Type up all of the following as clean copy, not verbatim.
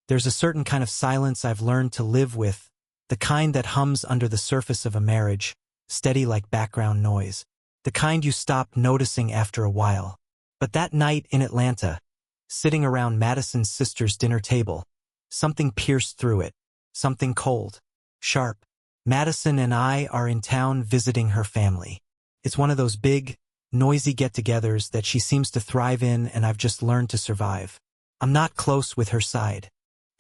There's a certain kind of silence I've learned to live with, the kind that hums under the surface of a marriage, steady like background noise, the kind you stop noticing after a while. But that night in Atlanta, sitting around Madison's sister's dinner table, something pierced through it, something cold, sharp. Madison and I are in town visiting her family. It's one of those big, noisy get-togethers that she seems to thrive in, and I've just learned to survive. I'm not close with her side.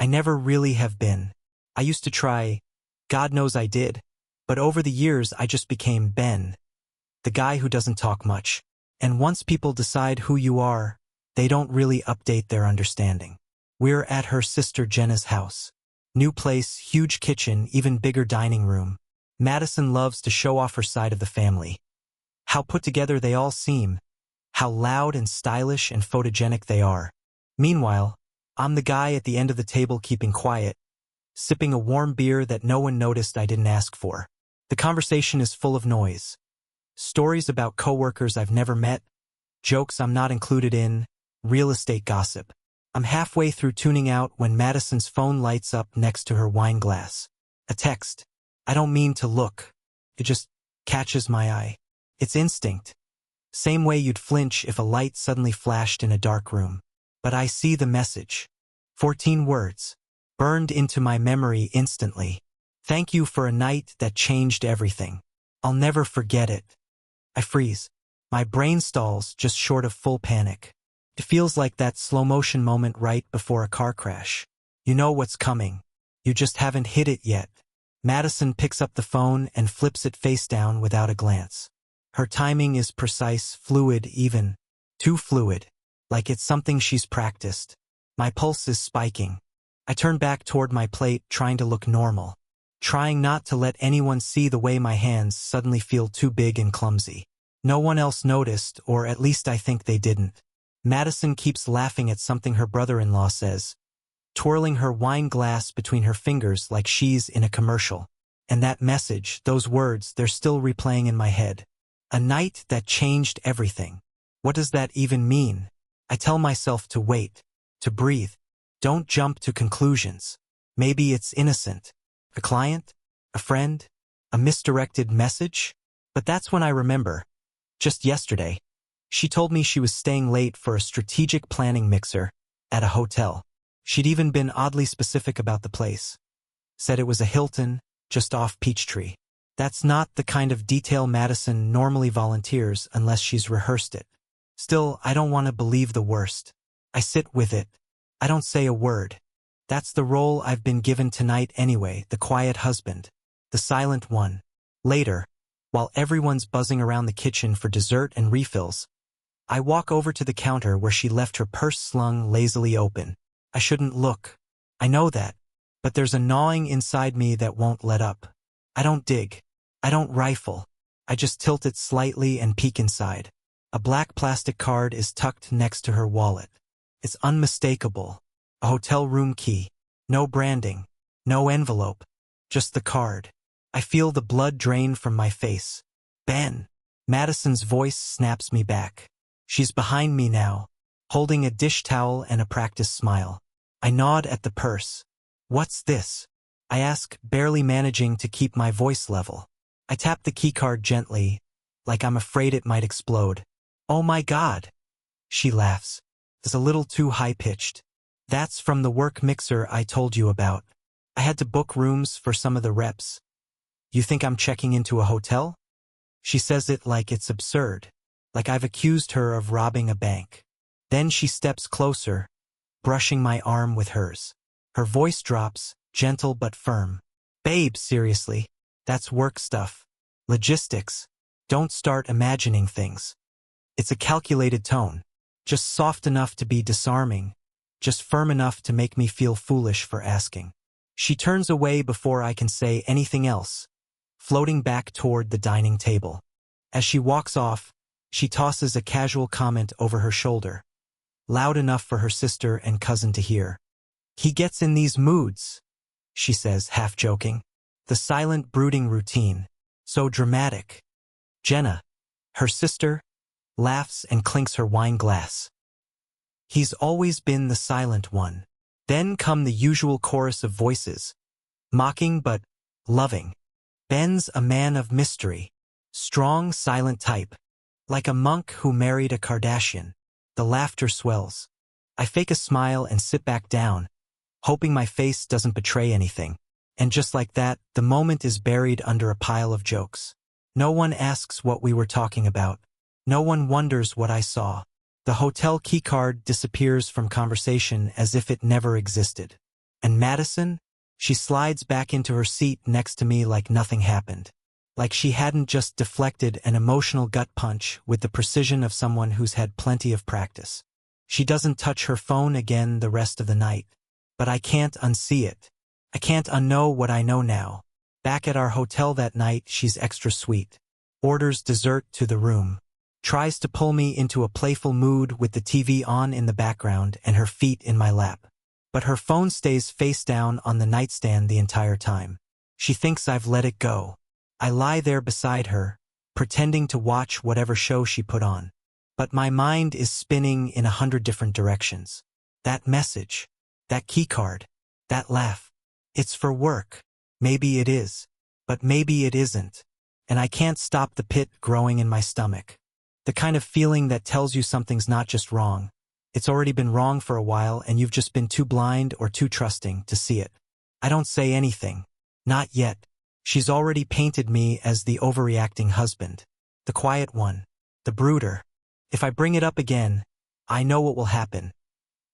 I never really have been. I used to try, God knows I did, but over the years I just became Ben, the guy who doesn't talk much. And once people decide who you are, they don't really update their understanding. We're at her sister Jenna's house. New place, huge kitchen, even bigger dining room. Madison loves to show off her side of the family. How put together they all seem. How loud and stylish and photogenic they are. Meanwhile, I'm the guy at the end of the table keeping quiet, sipping a warm beer that no one noticed I didn't ask for. The conversation is full of noise. Stories about coworkers I've never met, jokes I'm not included in, real estate gossip. I'm halfway through tuning out when Madison's phone lights up next to her wine glass. A text. I don't mean to look. It just catches my eye. It's instinct. Same way you'd flinch if a light suddenly flashed in a dark room. But I see the message. 14 words. Burned into my memory instantly. Thank you for a night that changed everything. I'll never forget it. I freeze. My brain stalls just short of full panic. It feels like that slow-motion moment right before a car crash. You know what's coming. You just haven't hit it yet. Madison picks up the phone and flips it face down without a glance. Her timing is precise, fluid even. Too fluid. Like it's something she's practiced. My pulse is spiking. I turn back toward my plate, trying to look normal. Trying not to let anyone see the way my hands suddenly feel too big and clumsy. No one else noticed, or at least I think they didn't. Madison keeps laughing at something her brother-in-law says, twirling her wine glass between her fingers like she's in a commercial. And that message, those words, they're still replaying in my head. A night that changed everything. What does that even mean? I tell myself to wait, to breathe. Don't jump to conclusions. Maybe it's innocent. A client? A friend? A misdirected message? But that's when I remember. Just yesterday, she told me she was staying late for a strategic planning mixer at a hotel. She'd even been oddly specific about the place. Said it was a Hilton, just off Peachtree. That's not the kind of detail Madison normally volunteers unless she's rehearsed it. Still, I don't want to believe the worst. I sit with it. I don't say a word. That's the role I've been given tonight anyway, the quiet husband. The silent one. Later, while everyone's buzzing around the kitchen for dessert and refills, I walk over to the counter where she left her purse slung lazily open. I shouldn't look. I know that. But there's a gnawing inside me that won't let up. I don't dig. I don't rifle. I just tilt it slightly and peek inside. A black plastic card is tucked next to her wallet. It's unmistakable. A hotel room key. No branding. No envelope. Just the card. I feel the blood drain from my face. Ben. Madison's voice snaps me back. She's behind me now, holding a dish towel and a practiced smile. I nod at the purse. What's this? I ask, barely managing to keep my voice level. I tap the keycard gently, like I'm afraid it might explode. Oh my God! She laughs. It's a little too high-pitched. That's from the work mixer I told you about. I had to book rooms for some of the reps. You think I'm checking into a hotel? She says it like it's absurd, like I've accused her of robbing a bank. Then she steps closer, brushing my arm with hers. Her voice drops, gentle but firm. Babe, seriously, that's work stuff. Logistics. Don't start imagining things. It's a calculated tone, just soft enough to be disarming, just firm enough to make me feel foolish for asking. She turns away before I can say anything else, floating back toward the dining table. As she walks off, she tosses a casual comment over her shoulder, loud enough for her sister and cousin to hear. He gets in these moods, she says, half joking. The silent, brooding routine, so dramatic. Jenna, her sister, laughs and clinks her wine glass. He's always been the silent one. Then come the usual chorus of voices, mocking but loving. Ben's a man of mystery, strong, silent type, like a monk who married a Kardashian. The laughter swells. I fake a smile and sit back down, hoping my face doesn't betray anything. And just like that, the moment is buried under a pile of jokes. No one asks what we were talking about. No one wonders what I saw. The hotel keycard disappears from conversation as if it never existed. And Madison? She slides back into her seat next to me like nothing happened. Like she hadn't just deflected an emotional gut punch with the precision of someone who's had plenty of practice. She doesn't touch her phone again the rest of the night. But I can't unsee it. I can't unknow what I know now. Back at our hotel that night, she's extra sweet. Orders dessert to the room. Tries to pull me into a playful mood with the TV on in the background and her feet in my lap. But her phone stays face down on the nightstand the entire time. She thinks I've let it go. I lie there beside her, pretending to watch whatever show she put on. But my mind is spinning in 100 different directions. That message, that keycard, that laugh. It's for work. Maybe it is. But maybe it isn't. And I can't stop the pit growing in my stomach. The kind of feeling that tells you something's not just wrong. It's already been wrong for a while and you've just been too blind or too trusting to see it. I don't say anything. Not yet. She's already painted me as the overreacting husband. The quiet one. The brooder. If I bring it up again, I know what will happen.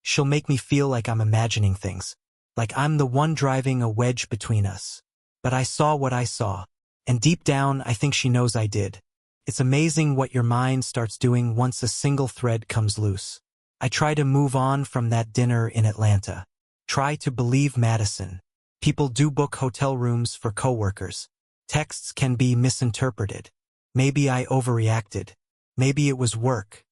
She'll make me feel like I'm imagining things. Like I'm the one driving a wedge between us. But I saw what I saw. And deep down, I think she knows I did. It's amazing what your mind starts doing once a single thread comes loose. I try to move on from that dinner in Atlanta. Try to believe Madison. People do book hotel rooms for coworkers. Texts can be misinterpreted. Maybe I overreacted. Maybe it was work.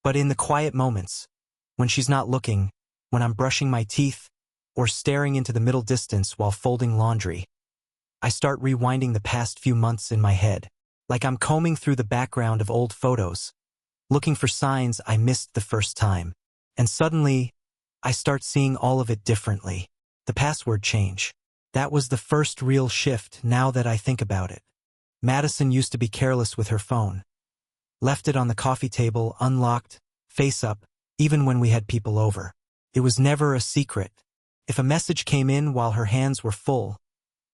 But in the quiet moments, when she's not looking, when I'm brushing my teeth, or staring into the middle distance while folding laundry, I start rewinding the past few months in my head, like I'm combing through the background of old photos, looking for signs I missed the first time. And suddenly, I start seeing all of it differently. The password change. That was the first real shift now that I think about it. Madison used to be careless with her phone. Left it on the coffee table, unlocked, face up, even when we had people over. It was never a secret. If a message came in while her hands were full,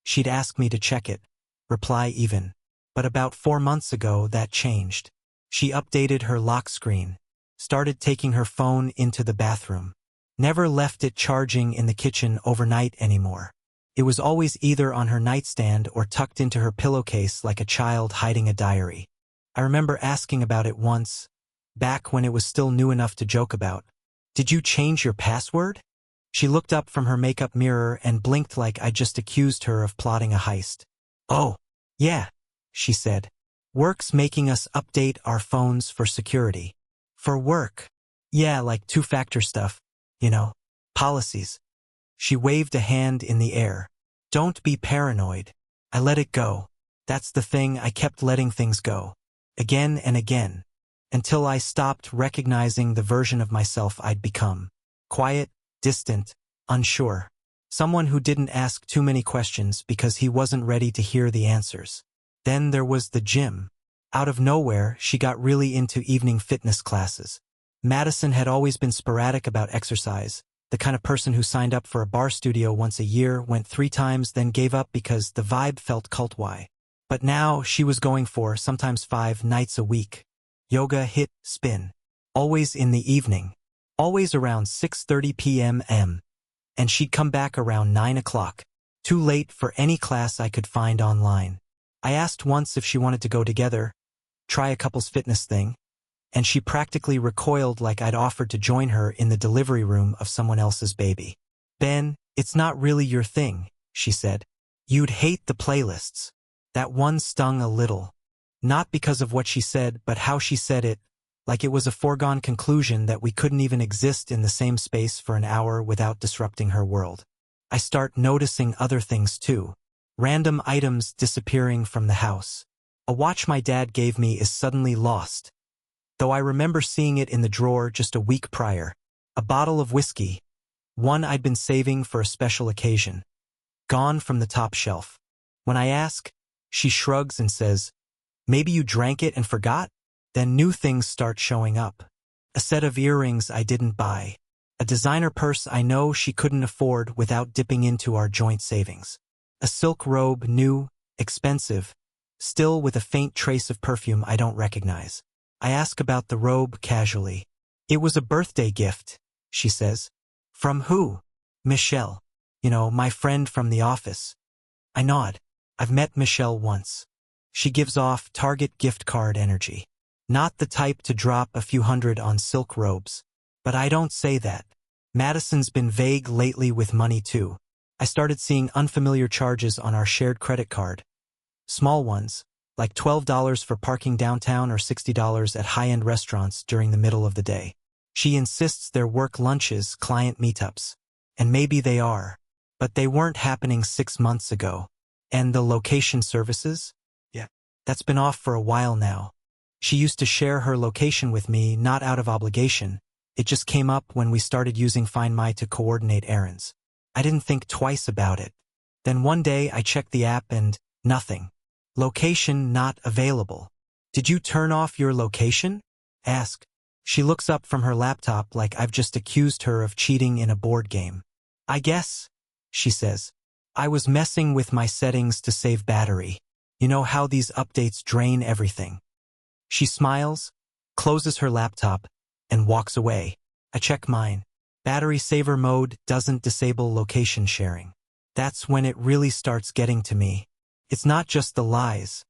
she'd ask me to check it, reply even. But about 4 months ago, that changed. She updated her lock screen, started taking her phone into the bathroom, never left it charging in the kitchen overnight anymore. It was always either on her nightstand or tucked into her pillowcase like a child hiding a diary. I remember asking about it once, back when it was still new enough to joke about. "Did you change your password?" She looked up from her makeup mirror and blinked like I just accused her of plotting a heist. "Oh, yeah," she said. "Work's making us update our phones for security." "For work?" "Yeah, like two-factor stuff. You know, policies." She waved a hand in the air. "Don't be paranoid." I let it go. That's the thing, I kept letting things go. Again and again. Until I stopped recognizing the version of myself I'd become. Quiet, distant, unsure. Someone who didn't ask too many questions because he wasn't ready to hear the answers. Then there was the gym. Out of nowhere, she got really into evening fitness classes. Madison had always been sporadic about exercise, the kind of person who signed up for a bar studio once a year, went 3 times, then gave up because the vibe felt cult-y. But now she was going for sometimes 5 nights a week. Yoga, hit, spin. Always in the evening. Always around 6:30 p.m. And she'd come back around 9 o'clock. Too late for any class I could find online. I asked once if she wanted to go together, try a couples fitness thing, and she practically recoiled like I'd offered to join her in the delivery room of someone else's baby. "Ben, it's not really your thing," she said. "You'd hate the playlists." That one stung a little. Not because of what she said, but how she said it, like it was a foregone conclusion that we couldn't even exist in the same space for an hour without disrupting her world. I start noticing other things too. Random items disappearing from the house. A watch my dad gave me is suddenly lost, though I remember seeing it in the drawer just a week prior. A bottle of whiskey, One I'd been saving for a special occasion. Gone from the top shelf. When I ask, she shrugs and says, "Maybe you drank it and forgot?" Then new things start showing up. A set of earrings I didn't buy. A designer purse I know she couldn't afford without dipping into our joint savings. A silk robe, new, expensive, still with a faint trace of perfume I don't recognize. I ask about the robe casually. "It was a birthday gift," she says. "From who?" "Michelle. You know, my friend from the office." I nod. I've met Michelle once. She gives off Target gift card energy. Not the type to drop a few hundred on silk robes. But I don't say that. Madison's been vague lately with money too. I started seeing unfamiliar charges on our shared credit card. Small ones, like $12 for parking downtown or $60 at high-end restaurants during the middle of the day. She insists they're work lunches, client meetups. And maybe they are. But they weren't happening 6 months ago. And the location services? Yeah. That's been off for a while now. She used to share her location with me, not out of obligation. It just came up when we started using Find My to coordinate errands. I didn't think twice about it. Then one day I checked the app and nothing. Location not available. "Did you turn off your location?" Ask. She looks up from her laptop like I've just accused her of cheating in a board game. "I guess," she says. "I was messing with my settings to save battery. You know how these updates drain everything." She smiles, closes her laptop, and walks away. I check mine. Battery saver mode doesn't disable location sharing. That's when it really starts getting to me. It's not just the lies.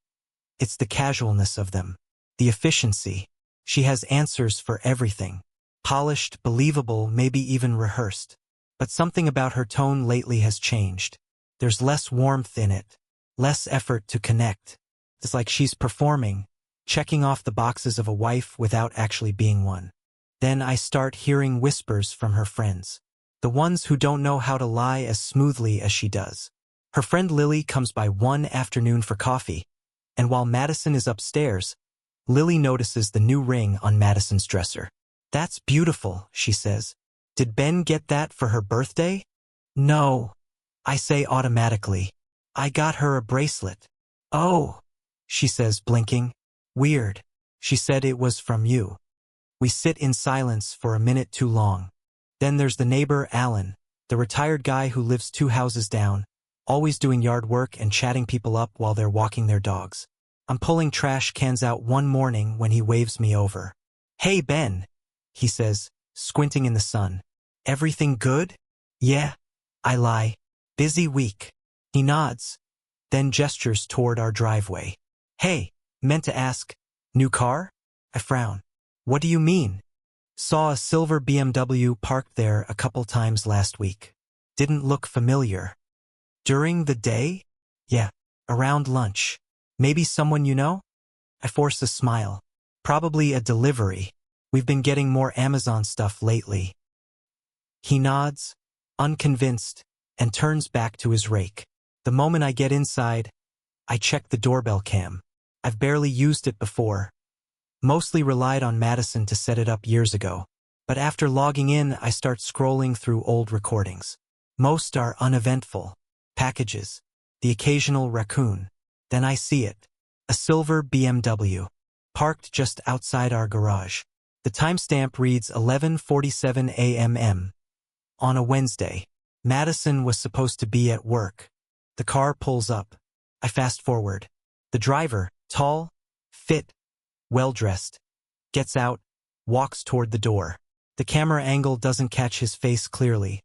It's the casualness of them. The efficiency. She has answers for everything. Polished, believable, maybe even rehearsed. But something about her tone lately has changed. There's less warmth in it. Less effort to connect. It's like she's performing, checking off the boxes of a wife without actually being one. Then I start hearing whispers from her friends. The ones who don't know how to lie as smoothly as she does. Her friend Lily comes by one afternoon for coffee, and while Madison is upstairs, Lily notices the new ring on Madison's dresser. "That's beautiful," she says. "Did Ben get that for her birthday?" "No," I say automatically. "I got her a bracelet." "Oh," she says, blinking. "Weird. She said it was from you." We sit in silence for a minute too long. Then there's the neighbor, Alan, the retired guy who lives 2 houses down, always doing yard work and chatting people up while they're walking their dogs. I'm pulling trash cans out one morning when he waves me over. "Hey, Ben," he says, squinting in the sun. "Everything good?" "Yeah," I lie. "Busy week." He nods, then gestures toward our driveway. "Hey, meant to ask, new car?" I frown. "What do you mean?" "Saw a silver BMW parked there a couple times last week. Didn't look familiar." "During the day?" "Yeah, around lunch. Maybe someone you know?" I force a smile. "Probably a delivery. We've been getting more Amazon stuff lately." He nods, unconvinced, and turns back to his rake. The moment I get inside, I check the doorbell cam. I've barely used it before. Mostly relied on Madison to set it up years ago. But after logging in, I start scrolling through old recordings. Most are uneventful. Packages. The occasional raccoon. Then I see it. A silver BMW. Parked just outside our garage. The timestamp reads 11:47 a.m. On a Wednesday. Madison was supposed to be at work. The car pulls up. I fast forward. The driver, tall, fit, well-dressed, gets out, walks toward the door. The camera angle doesn't catch his face clearly,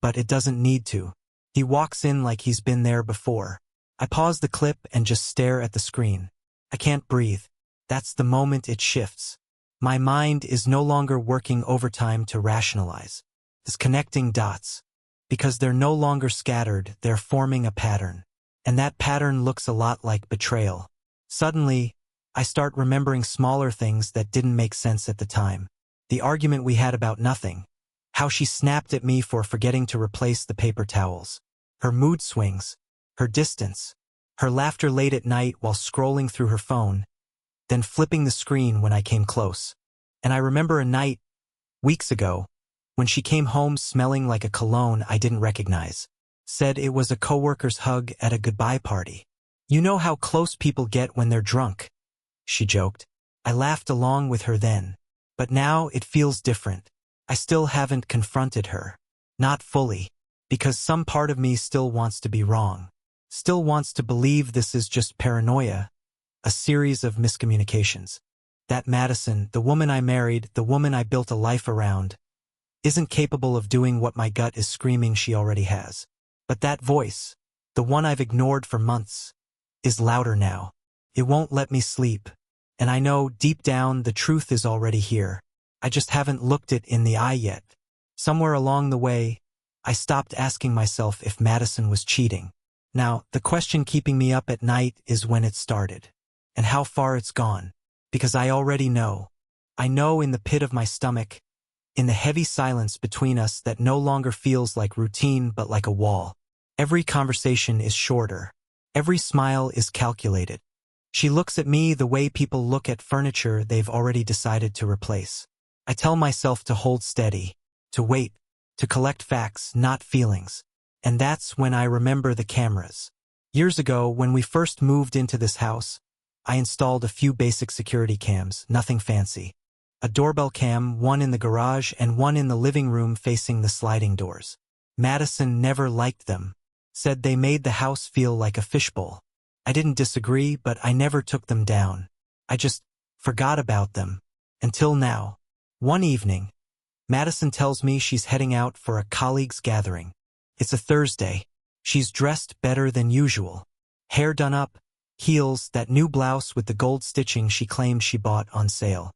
but it doesn't need to. He walks in like he's been there before. I pause the clip and just stare at the screen. I can't breathe. That's the moment it shifts. My mind is no longer working overtime to rationalize. It's connecting dots. Because they're no longer scattered, they're forming a pattern. And that pattern looks a lot like betrayal. Suddenly, I start remembering smaller things that didn't make sense at the time. The argument we had about nothing. How she snapped at me for forgetting to replace the paper towels. Her mood swings. Her distance. Her laughter late at night while scrolling through her phone. Then flipping the screen when I came close. And I remember a night, weeks ago, when she came home smelling like a cologne I didn't recognize. Said it was a coworker's hug at a goodbye party. You know how close people get when they're drunk, she joked. I laughed along with her then. But now it feels different. I still haven't confronted her. Not fully. Because some part of me still wants to be wrong. Still wants to believe this is just paranoia. A series of miscommunications. That Madison, the woman I married, the woman I built a life around, isn't capable of doing what my gut is screaming she already has. But that voice, the one I've ignored for months, is louder now. It won't let me sleep. And I know, deep down, the truth is already here. I just haven't looked it in the eye yet. Somewhere along the way, I stopped asking myself if Madison was cheating. Now, the question keeping me up at night is when it started. And how far it's gone. Because I already know. I know in the pit of my stomach, in the heavy silence between us that no longer feels like routine but like a wall. Every conversation is shorter. Every smile is calculated. She looks at me the way people look at furniture they've already decided to replace. I tell myself to hold steady, to wait, to collect facts, not feelings. And that's when I remember the cameras. Years ago, when we first moved into this house, I installed a few basic security cams, nothing fancy. A doorbell cam, one in the garage and one in the living room facing the sliding doors. Madison never liked them. Said they made the house feel like a fishbowl. I didn't disagree, but I never took them down. I just forgot about them. Until now. One evening, Madison tells me she's heading out for a colleagues' gathering. It's a Thursday. She's dressed better than usual. Hair done up, heels, that new blouse with the gold stitching she claimed she bought on sale.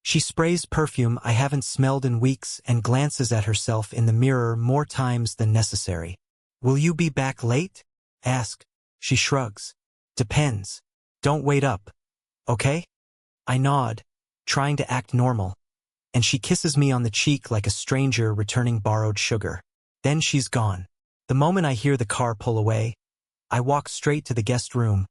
She sprays perfume I haven't smelled in weeks and glances at herself in the mirror more times than necessary. Will you be back late? Ask. She shrugs. Depends. Don't wait up. Okay? I nod, trying to act normal. And she kisses me on the cheek like a stranger returning borrowed sugar. Then she's gone. The moment I hear the car pull away, I walk straight to the guest room,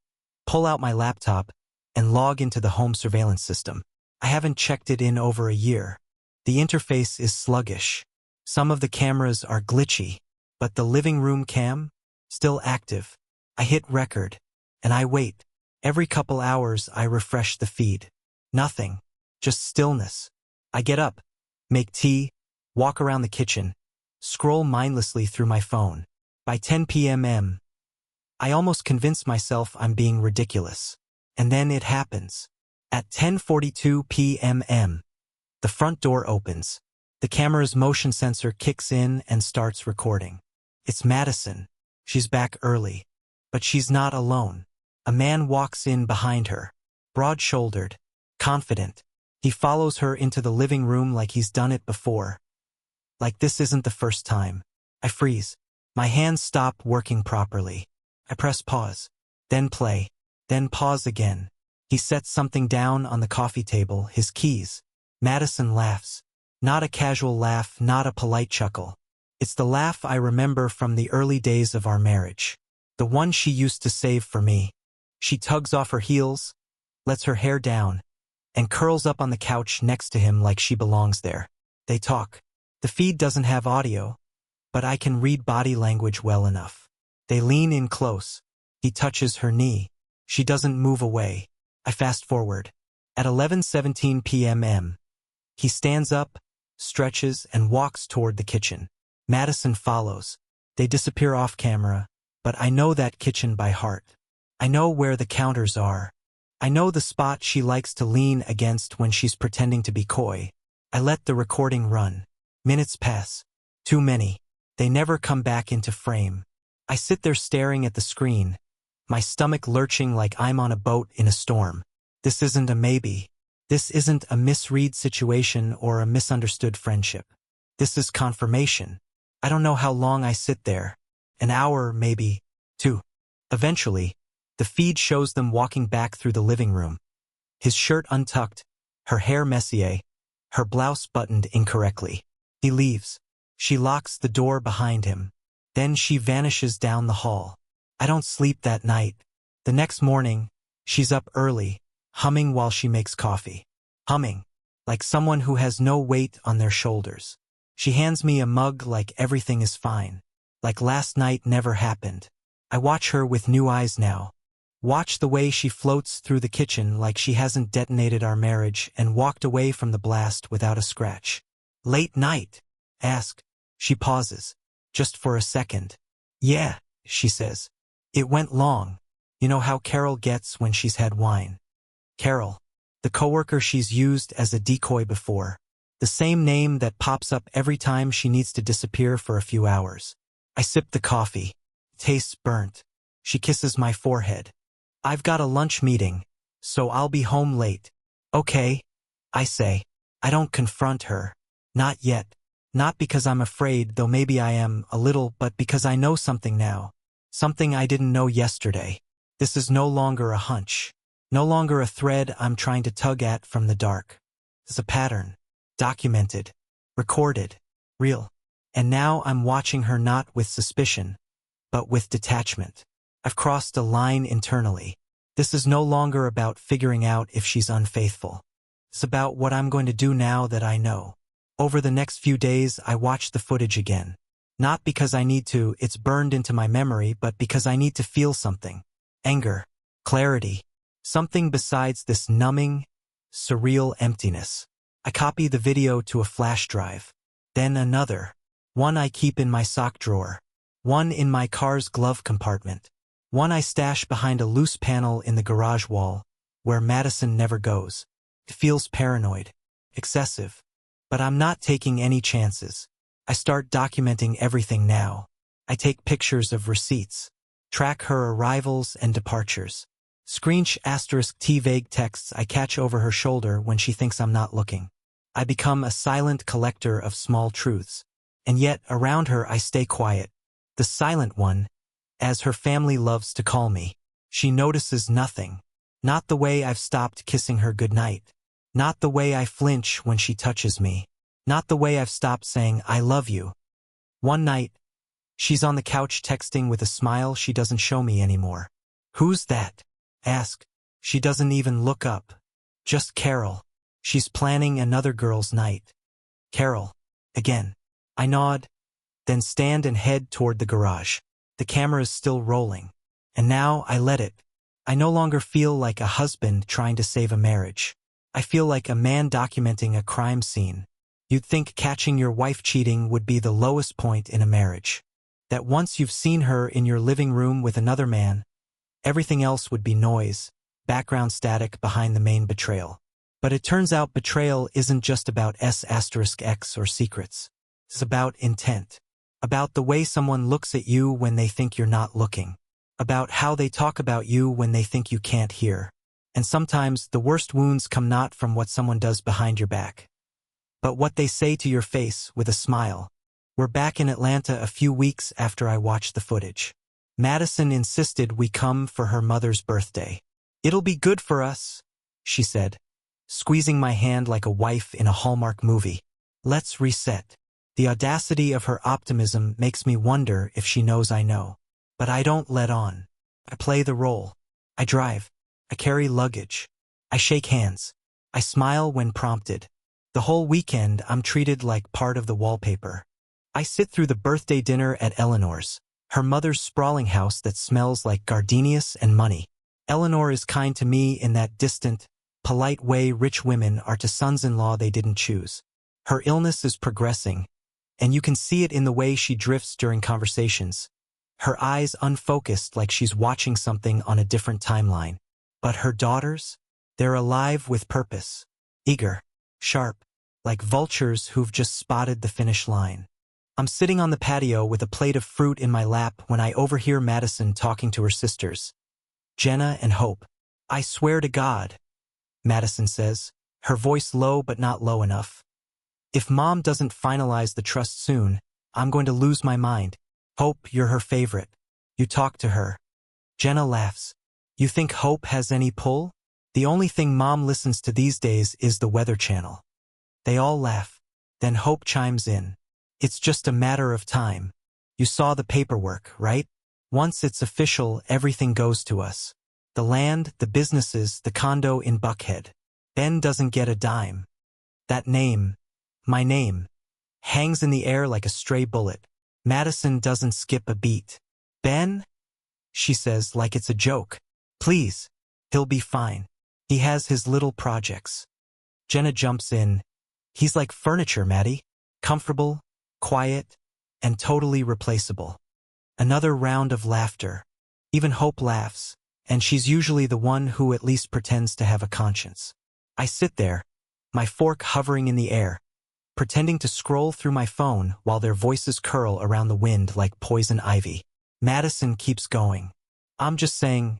pull out my laptop, and log into the home surveillance system. I haven't checked it in over a year. The interface is sluggish. Some of the cameras are glitchy, but the living room cam, still active. I hit record, and I wait. Every couple hours I refresh the feed. Nothing. Just stillness. I get up, make tea, walk around the kitchen, scroll mindlessly through my phone. By 10 p.m. I almost convince myself I'm being ridiculous. And then it happens. At 10:42 p.m. the front door opens. The camera's motion sensor kicks in and starts recording. It's Madison. She's back early. But she's not alone. A man walks in behind her. Broad-shouldered. Confident. He follows her into the living room like he's done it before. Like this isn't the first time. I freeze. My hands stop working properly. I press pause. Then play. Then pause again. He sets something down on the coffee table, his keys. Madison laughs. Not a casual laugh, not a polite chuckle. It's the laugh I remember from the early days of our marriage. The one she used to save for me. She tugs off her heels, lets her hair down, and curls up on the couch next to him like she belongs there. They talk. The feed doesn't have audio, but I can read body language well enough. They lean in close. He touches her knee. She doesn't move away. I fast forward. At 11:17 p.m. he stands up, stretches, and walks toward the kitchen. Madison follows. They disappear off camera, but I know that kitchen by heart. I know where the counters are. I know the spot she likes to lean against when she's pretending to be coy. I let the recording run. Minutes pass. Too many. They never come back into frame. I sit there staring at the screen, my stomach lurching like I'm on a boat in a storm. This isn't a maybe. This isn't a misread situation or a misunderstood friendship. This is confirmation. I don't know how long I sit there. An hour, maybe. 2. Eventually, the feed shows them walking back through the living room. His shirt untucked, her hair messier, her blouse buttoned incorrectly. He leaves. She locks the door behind him. Then she vanishes down the hall. I don't sleep that night. The next morning, she's up early, humming while she makes coffee. Humming, like someone who has no weight on their shoulders. She hands me a mug like everything is fine. Like last night never happened. I watch her with new eyes now. Watch the way she floats through the kitchen like she hasn't detonated our marriage and walked away from the blast without a scratch. Late night? Ask. She pauses. Just for a second. Yeah, she says. It went long. You know how Carol gets when she's had wine. Carol. The coworker she's used as a decoy before. The same name that pops up every time she needs to disappear for a few hours. I sip the coffee. Tastes burnt. She kisses my forehead. I've got a lunch meeting, so I'll be home late. Okay, I say. I don't confront her. Not yet. Not because I'm afraid, though maybe I am, a little, but because I know something now. Something I didn't know yesterday. This is no longer a hunch. No longer a thread I'm trying to tug at from the dark. It's a pattern. Documented. Recorded. Real. And now I'm watching her not with suspicion, but with detachment. I've crossed a line internally. This is no longer about figuring out if she's unfaithful. It's about what I'm going to do now that I know. Over the next few days, I watch the footage again. Not because I need to, it's burned into my memory, but because I need to feel something. Anger. Clarity. Something besides this numbing, surreal emptiness. I copy the video to a flash drive. Then another. One I keep in my sock drawer. One in my car's glove compartment. One I stash behind a loose panel in the garage wall, where Madison never goes. It feels paranoid. Excessive. But I'm not taking any chances. I start documenting everything now. I take pictures of receipts. Track her arrivals and departures. Screensh *T vague texts I catch over her shoulder when she thinks I'm not looking. I become a silent collector of small truths. And yet, around her I stay quiet. The silent one, as her family loves to call me. She notices nothing. Not the way I've stopped kissing her goodnight. Not the way I flinch when she touches me. Not the way I've stopped saying, I love you. One night, she's on the couch texting with a smile she doesn't show me anymore. Who's that? Ask. She doesn't even look up. Just Carol. She's planning another girl's night. Carol. Again. I nod, then stand and head toward the garage. The camera is still rolling. And now I let it. I no longer feel like a husband trying to save a marriage. I feel like a man documenting a crime scene. You'd think catching your wife cheating would be the lowest point in a marriage. That once you've seen her in your living room with another man, everything else would be noise, background static behind the main betrayal. But it turns out betrayal isn't just about S*X or secrets. It's about intent. About the way someone looks at you when they think you're not looking. About how they talk about you when they think you can't hear. And sometimes the worst wounds come not from what someone does behind your back, but what they say to your face with a smile. We're back in Atlanta a few weeks after I watched the footage. Madison insisted we come for her mother's birthday. It'll be good for us, she said, squeezing my hand like a wife in a Hallmark movie. Let's reset. The audacity of her optimism makes me wonder if she knows I know. But I don't let on. I play the role. I drive. I carry luggage. I shake hands. I smile when prompted. The whole weekend I'm treated like part of the wallpaper. I sit through the birthday dinner at Eleanor's, her mother's sprawling house that smells like gardenias and money. Eleanor is kind to me in that distant, polite way rich women are to sons-in-law they didn't choose. Her illness is progressing, and you can see it in the way she drifts during conversations. Her eyes unfocused like she's watching something on a different timeline. But her daughters? They're alive with purpose. Eager. Sharp. Like vultures who've just spotted the finish line. I'm sitting on the patio with a plate of fruit in my lap when I overhear Madison talking to her sisters. Jenna and Hope. I swear to God, Madison says, her voice low but not low enough. If Mom doesn't finalize the trust soon, I'm going to lose my mind. Hope, you're her favorite. You talk to her. Jenna laughs. You think Hope has any pull? The only thing Mom listens to these days is the Weather Channel. They all laugh. Then Hope chimes in. It's just a matter of time. You saw the paperwork, right? Once it's official, everything goes to us. The land, the businesses, the condo in Buckhead. Ben doesn't get a dime. That name, my name, hangs in the air like a stray bullet. Madison doesn't skip a beat. "Ben?" she says like it's a joke. "Please. He'll be fine. He has his little projects." Jenna jumps in. "He's like furniture, Maddie. Comfortable, quiet, and totally replaceable." Another round of laughter. Even Hope laughs, and she's usually the one who at least pretends to have a conscience. I sit there, my fork hovering in the air, pretending to scroll through my phone while their voices curl around the wind like poison ivy. Madison keeps going. "I'm just saying,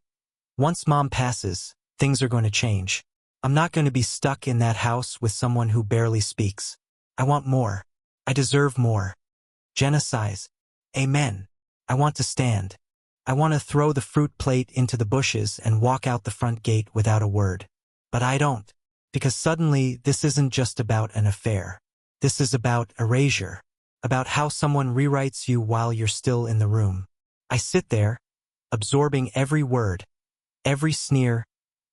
once Mom passes, things are going to change. I'm not going to be stuck in that house with someone who barely speaks. I want more. I deserve more." Jenna sighs. "Amen. I want to stand. I want to throw the fruit plate into the bushes and walk out the front gate without a word. But I don't. Because suddenly this isn't just about an affair. This is about erasure. About how someone rewrites you while you're still in the room." I sit there, absorbing every word, every sneer,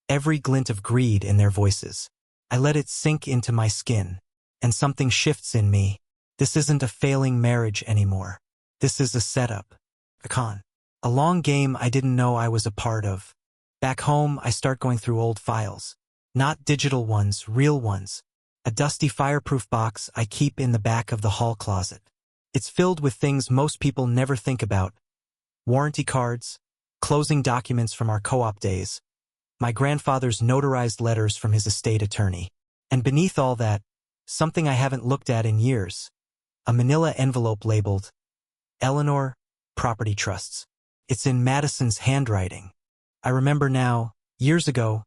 every glint of greed in their voices. I let it sink into my skin, and something shifts in me. This isn't a failing marriage anymore. This is a setup. A con. A long game I didn't know I was a part of. Back home, I start going through old files. Not digital ones, real ones. A dusty fireproof box I keep in the back of the hall closet. It's filled with things most people never think about. Warranty cards, closing documents from our co-op days, my grandfather's notarized letters from his estate attorney. And beneath all that, something I haven't looked at in years. A manila envelope labeled, "Eleanor, Property Trusts." It's in Madison's handwriting. I remember now, years ago,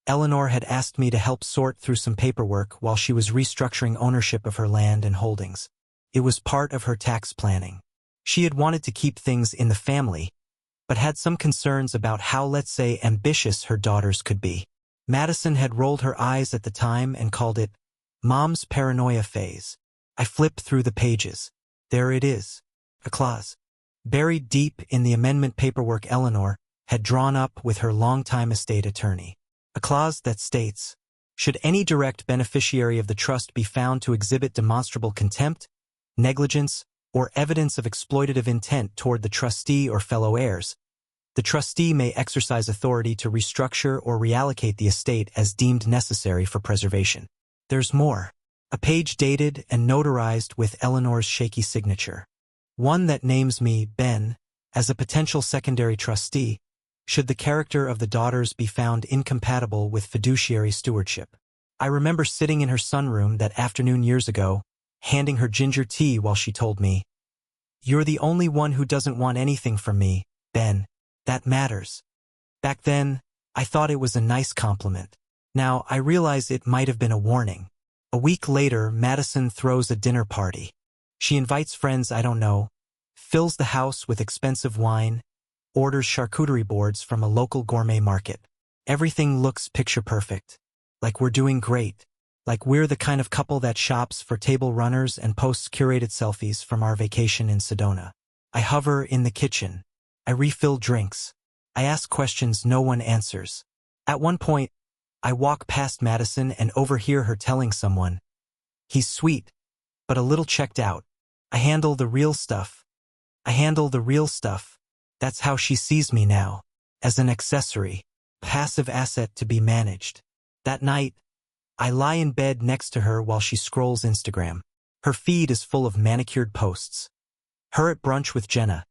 Eleanor had asked me to help sort through some paperwork while she was restructuring ownership of her land and holdings. It was part of her tax planning. She had wanted to keep things in the family, but had some concerns about how, let's say, ambitious her daughters could be. Madison had rolled her eyes at the time and called it Mom's paranoia phase. I flipped through the pages. There it is. A clause. Buried deep in the amendment paperwork Eleanor had drawn up with her longtime estate attorney. A clause that states, should any direct beneficiary of the trust be found to exhibit demonstrable contempt, negligence, or evidence of exploitative intent toward the trustee or fellow heirs, the trustee may exercise authority to restructure or reallocate the estate as deemed necessary for preservation. There's more. A page dated and notarized with Eleanor's shaky signature. One that names me, Ben, as a potential secondary trustee, should the character of the daughters be found incompatible with fiduciary stewardship. I remember sitting in her sunroom that afternoon years ago, handing her ginger tea while she told me, "You're the only one who doesn't want anything from me, Ben. That matters." Back then, I thought it was a nice compliment. Now, I realize it might have been a warning. A week later, Madison throws a dinner party. She invites friends I don't know, fills the house with expensive wine, orders charcuterie boards from a local gourmet market. Everything looks picture perfect. Like we're doing great. Like we're the kind of couple that shops for table runners and posts curated selfies from our vacation in Sedona. I hover in the kitchen. I refill drinks. I ask questions no one answers. At one point, I walk past Madison and overhear her telling someone, "He's sweet, but a little checked out. I handle the real stuff. I handle the real stuff." That's how she sees me now. As an accessory, passive asset to be managed. That night, I lie in bed next to her while she scrolls Instagram. Her feed is full of manicured posts. Her at brunch with Jenna.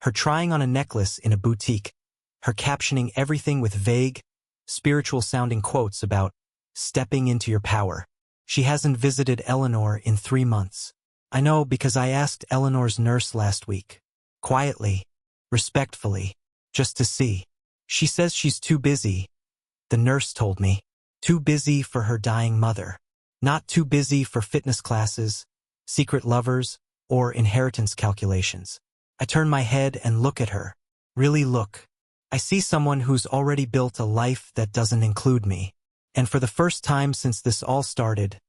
Her trying on a necklace in a boutique. Her captioning everything with vague, spiritual-sounding quotes about stepping into your power. She hasn't visited Eleanor in 3 months. I know because I asked Eleanor's nurse last week. Quietly, respectfully, just to see. She says she's too busy. The nurse told me. Too busy for her dying mother. Not too busy for fitness classes, secret lovers, or inheritance calculations. I turn my head and look at her. Really look. I see someone who's already built a life that doesn't include me. And for the first time since this all started,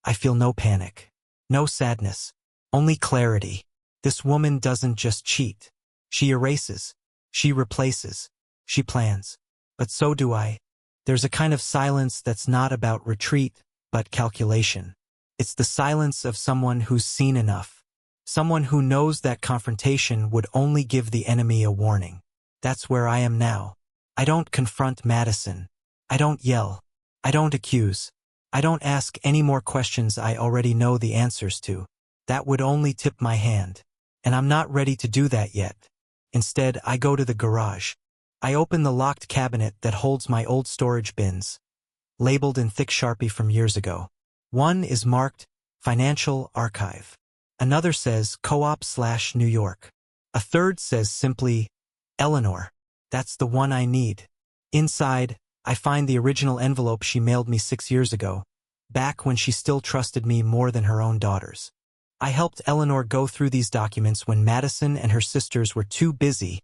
I feel no panic. No sadness. Only clarity. This woman doesn't just cheat. She erases. She replaces. She plans. But so do I. There's a kind of silence that's not about retreat, but calculation. It's the silence of someone who's seen enough. Someone who knows that confrontation would only give the enemy a warning. That's where I am now. I don't confront Madison. I don't yell. I don't accuse. I don't ask any more questions I already know the answers to. That would only tip my hand. And I'm not ready to do that yet. Instead, I go to the garage. I open the locked cabinet that holds my old storage bins, labeled in thick Sharpie from years ago. One is marked Financial Archive. Another says Co-op/New York. A third says simply Eleanor. That's the one I need. Inside, I find the original envelope she mailed me 6 years ago, back when she still trusted me more than her own daughters. I helped Eleanor go through these documents when Madison and her sisters were too busy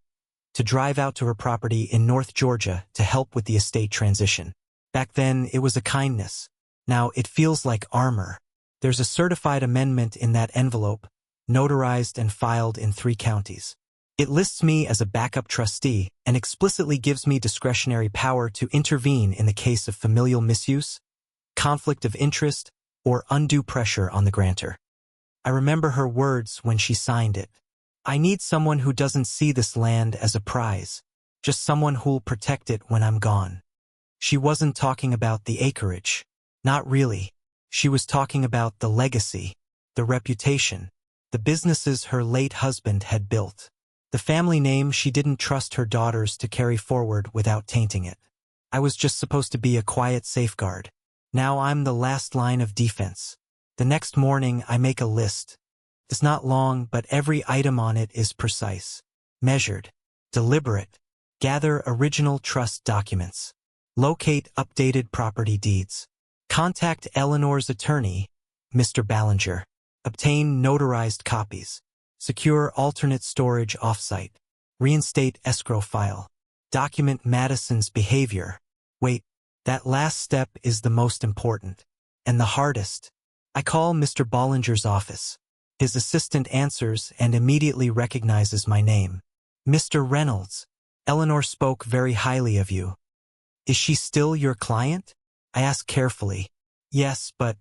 to drive out to her property in North Georgia to help with the estate transition. Back then, it was a kindness. Now it feels like armor. There's a certified amendment in that envelope, notarized and filed in 3 counties. It lists me as a backup trustee and explicitly gives me discretionary power to intervene in the case of familial misuse, conflict of interest, or undue pressure on the grantor. I remember her words when she signed it. I need someone who doesn't see this land as a prize, just someone who'll protect it when I'm gone. She wasn't talking about the acreage. Not really. She was talking about the legacy, the reputation, the businesses her late husband had built. The family name she didn't trust her daughters to carry forward without tainting it. I was just supposed to be a quiet safeguard. Now I'm the last line of defense. The next morning I make a list. It's not long, but every item on it is precise, measured, deliberate. Gather original trust documents. Locate updated property deeds. Contact Eleanor's attorney, Mr. Ballinger. Obtain notarized copies. Secure alternate storage offsite. Reinstate escrow file. Document Madison's behavior. Wait, that last step is the most important. And the hardest. I call Mr. Ballinger's office. His assistant answers and immediately recognizes my name. Mr. Reynolds, Eleanor spoke very highly of you. Is she still your client? I ask carefully. Yes, but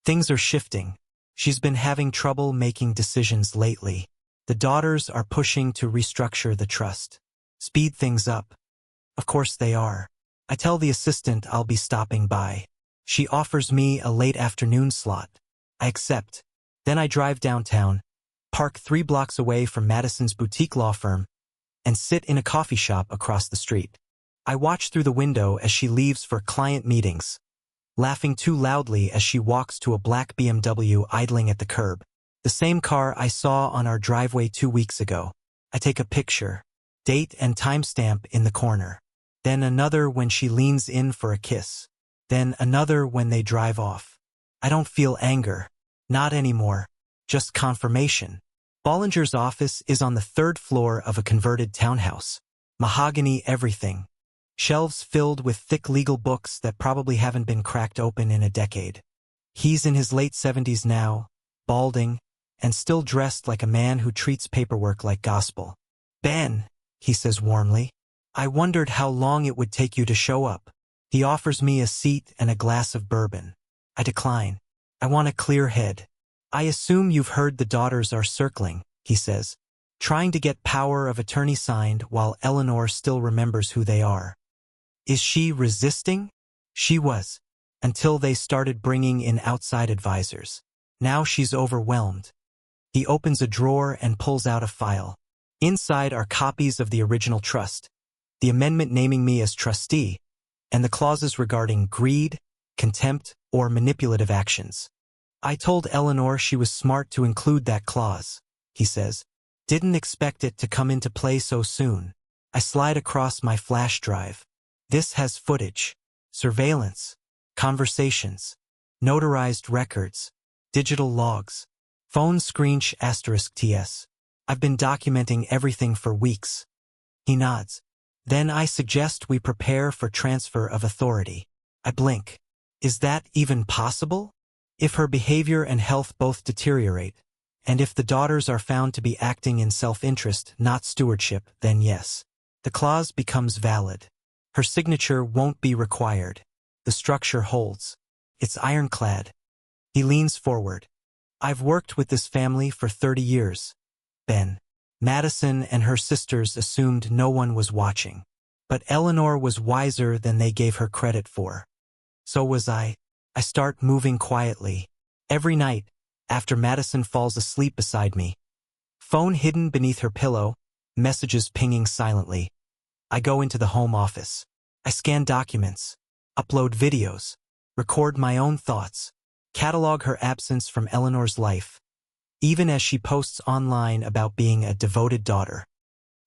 things are shifting. She's been having trouble making decisions lately. The daughters are pushing to restructure the trust. Speed things up. Of course they are. I tell the assistant I'll be stopping by. She offers me a late afternoon slot. I accept. Then I drive downtown, park 3 blocks away from Madison's boutique law firm, and sit in a coffee shop across the street. I watch through the window as she leaves for client meetings, laughing too loudly as she walks to a black BMW idling at the curb. The same car I saw on our driveway 2 weeks ago. I take a picture, date and timestamp in the corner. Then another when she leans in for a kiss. Then another when they drive off. I don't feel anger. Not anymore. Just confirmation. Ballinger's office is on the 3rd floor of a converted townhouse. Mahogany everything. Shelves filled with thick legal books that probably haven't been cracked open in a decade. He's in his late 70s now, balding, and still dressed like a man who treats paperwork like gospel. Ben, he says warmly, I wondered how long it would take you to show up. He offers me a seat and a glass of bourbon. I decline. I want a clear head. I assume you've heard the daughters are circling, he says, trying to get power of attorney signed while Eleanor still remembers who they are. Is she resisting? She was, until they started bringing in outside advisors. Now she's overwhelmed. He opens a drawer and pulls out a file. Inside are copies of the original trust, the amendment naming me as trustee, and the clauses regarding greed, contempt, or manipulative actions. I told Eleanor she was smart to include that clause, he says. Didn't expect it to come into play so soon. I slide across my flash drive. This has footage, surveillance, conversations, notarized records, digital logs, phone screensh *TS. I've been documenting everything for weeks. He nods. Then I suggest we prepare for transfer of authority. I blink. Is that even possible? If her behavior and health both deteriorate, and if the daughters are found to be acting in self-interest, not stewardship, then yes. The clause becomes valid. Her signature won't be required. The structure holds. It's ironclad. He leans forward. I've worked with this family for 30 years, Ben. Madison and her sisters assumed no one was watching. But Eleanor was wiser than they gave her credit for. So was I. I start moving quietly. Every night, after Madison falls asleep beside me. Phone hidden beneath her pillow, messages pinging silently. I go into the home office. I scan documents, upload videos, record my own thoughts, catalog her absence from Eleanor's life, even as she posts online about being a devoted daughter.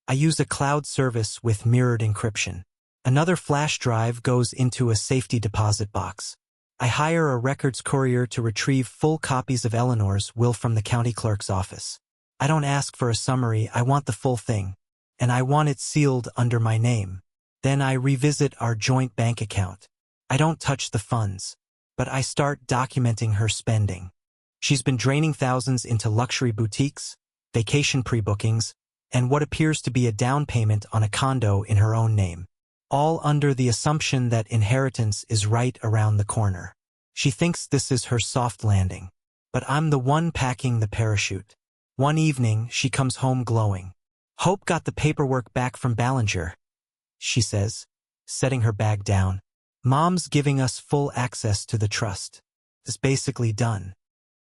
I use a cloud service with mirrored encryption. Another flash drive goes into a safety deposit box. I hire a records courier to retrieve full copies of Eleanor's will from the county clerk's office. I don't ask for a summary, I want the full thing. And I want it sealed under my name. Then I revisit our joint bank account. I don't touch the funds, but I start documenting her spending. She's been draining thousands into luxury boutiques, vacation pre-bookings, and what appears to be a down payment on a condo in her own name. All under the assumption that inheritance is right around the corner. She thinks this is her soft landing. But I'm the one packing the parachute. One evening, she comes home glowing. Hope got the paperwork back from Ballinger, she says, setting her bag down. Mom's giving us full access to the trust. It's basically done.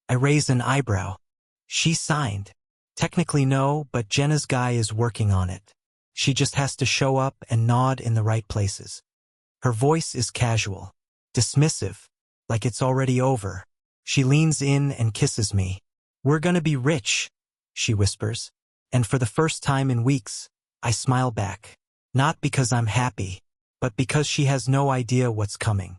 I raise an eyebrow. She signed. Technically no, but Jenna's guy is working on it. She just has to show up and nod in the right places. Her voice is casual, dismissive, like it's already over. She leans in and kisses me. We're gonna be rich, she whispers. And for the first time in weeks, I smile back. Not because I'm happy, but because she has no idea what's coming.